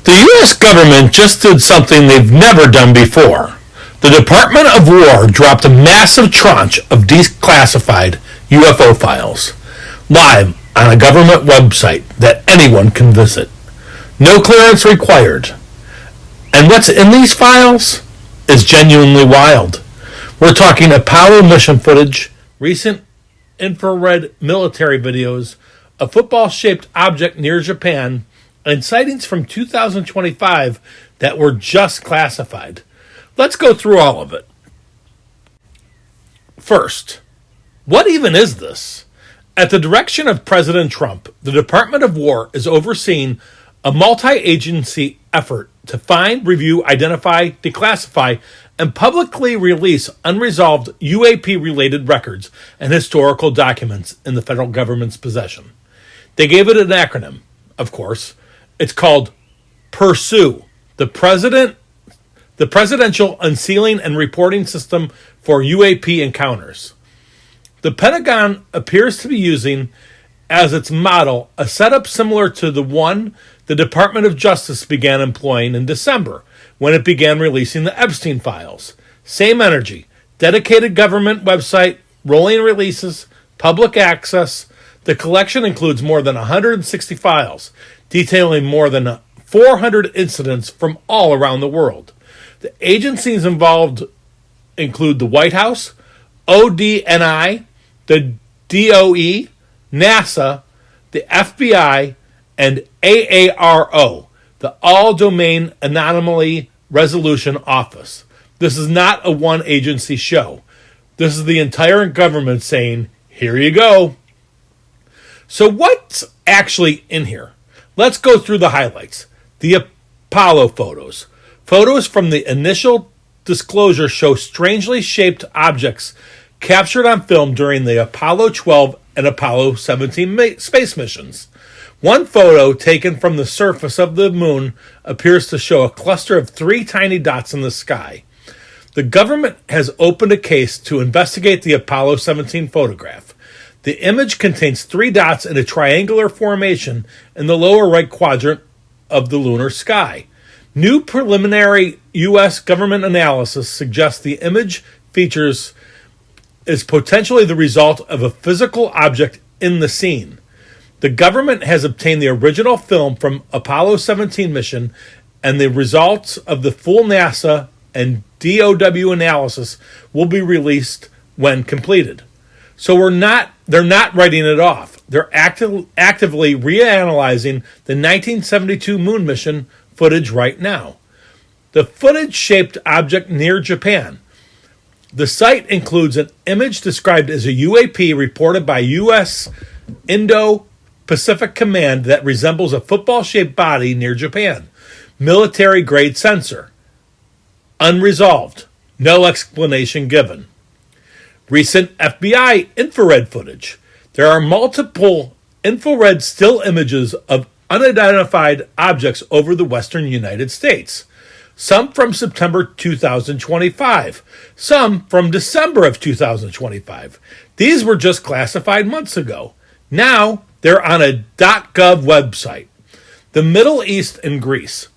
The U.S. government just did something they've never done before. The Department of War dropped a massive tranche of declassified UFO files live on a government website that anyone can visit. No clearance required. And what's in these files is genuinely wild. We're talking Apollo mission footage, recent infrared military videos, a football-shaped object near Japan, and sightings from 2025 that were just classified. Let's go through all of it. First, what even is this? At the direction of President Trump, the Department of War is overseeing a multi-agency effort to find, review, identify, declassify, and publicly release unresolved UAP-related records and historical documents in the federal government's possession. They gave it an acronym, of course. It's called PURSUE, the Presidential Unsealing and Reporting System for UAP Encounters. The Pentagon appears to be using as its model a setup similar to the one the Department of Justice began employing in December when it began releasing the Epstein files. Same energy, dedicated government website, rolling releases, public access. The collection includes more than 160 files, detailing more than 400 incidents from all around the world. The agencies involved include the White House, ODNI, the DOE, NASA, the FBI, and AARO, the All-Domain Anomaly Resolution Office. This is not a one-agency show. This is the entire government saying, here you go. So what's actually in here? Let's go through the highlights. The Apollo photos. Photos from the initial disclosure show strangely shaped objects captured on film during the Apollo 12 and Apollo 17 space missions. One photo taken from the surface of the moon appears to show a cluster of 3 tiny dots in the sky. The government has opened a case to investigate the Apollo 17 photograph. The image contains 3 dots in a triangular formation in the lower right quadrant of the lunar sky. New preliminary U.S. government analysis suggests the image features is potentially the result of a physical object in the scene. The government has obtained the original film from Apollo 17 mission, and the results of the full NASA and DOW analysis will be released when completed. So they're not writing it off. They're actively reanalyzing the 1972 moon mission footage right now. The footage-shaped object near Japan. The site includes an image described as a UAP reported by U.S. Indo-Pacific Command that resembles a football-shaped body near Japan. Military-grade sensor. Unresolved. No explanation given. Recent FBI infrared footage. There are multiple infrared still images of unidentified objects over the western United States. Some from September 2025. Some from December of 2025. These were just classified months ago. Now they're on a .gov website. The Middle East and Greece.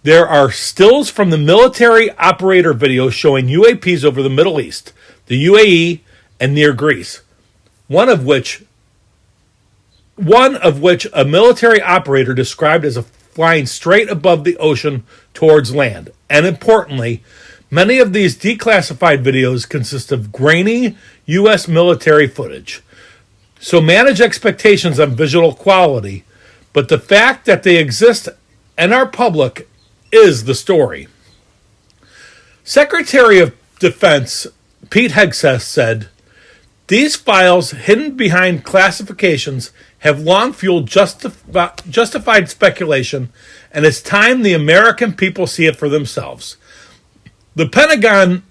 There are stills from the military operator video showing UAPs over the Middle East, the UAE, and near Greece. One of which a military operator described as flying straight above the ocean towards land. And importantly, many of these declassified videos consist of grainy U.S. military footage. So manage expectations on visual quality, but the fact that they exist and are public is the story. Secretary of Defense Pete Hegseth said, "These files, hidden behind classifications, have long fueled justified speculation, and it's time the American people see it for themselves." The Pentagon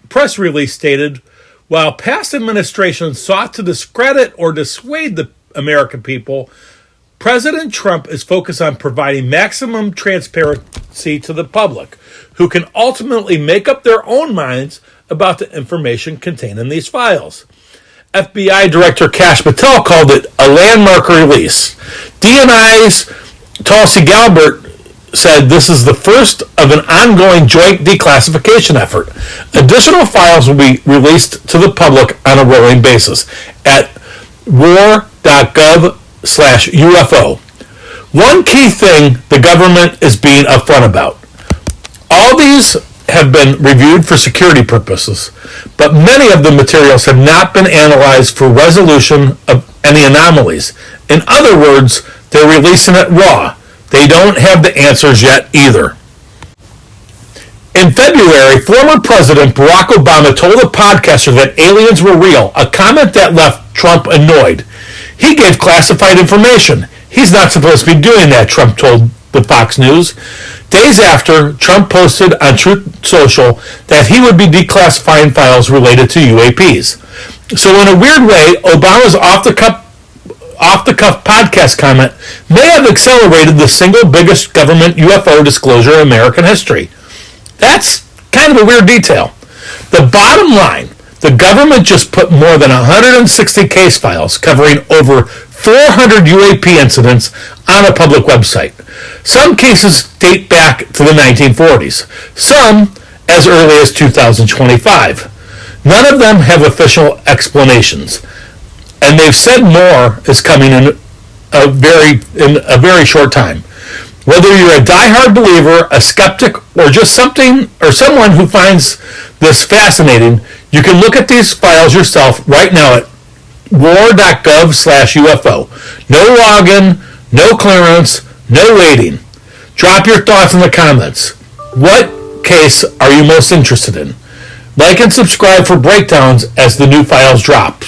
press release stated, while past administrations sought to discredit or dissuade the American people, President Trump is focused on providing maximum transparency to the public, who can ultimately make up their own minds about the information contained in these files. FBI Director Kash Patel called it a landmark release. DNI's Tulsi Gabbard said this is the first of an ongoing joint declassification effort. Additional files will be released to the public on a rolling basis at war.gov/UFO. One key thing the government is being upfront about. All these have been reviewed for security purposes, but many of the materials have not been analyzed for resolution of any anomalies. In other words, they're releasing it raw. They don't have the answers yet either. In February, former President Barack Obama told a podcaster that aliens were real, a comment that left Trump annoyed. He gave classified information. He's not supposed to be doing that, Trump told the Fox News. Days after, Trump posted on Truth Social that he would be declassifying files related to UAPs. So in a weird way, Obama's off-the-cuff podcast comment may have accelerated the single biggest government UFO disclosure in American history. That's kind of a weird detail. The bottom line, the government just put more than 160 case files covering over 400 UAP incidents on a public website. Some cases date back to the 1940s, some as early as 2025. None of them have official explanations, and they've said more is coming in a very short time. Whether you're a diehard believer, a skeptic, or just someone who finds this fascinating, you can look at these files yourself right now at war.gov/UFO. No login, no clearance, no waiting. Drop your thoughts in the comments. What case are you most interested in? Like and subscribe for breakdowns as the new files drop.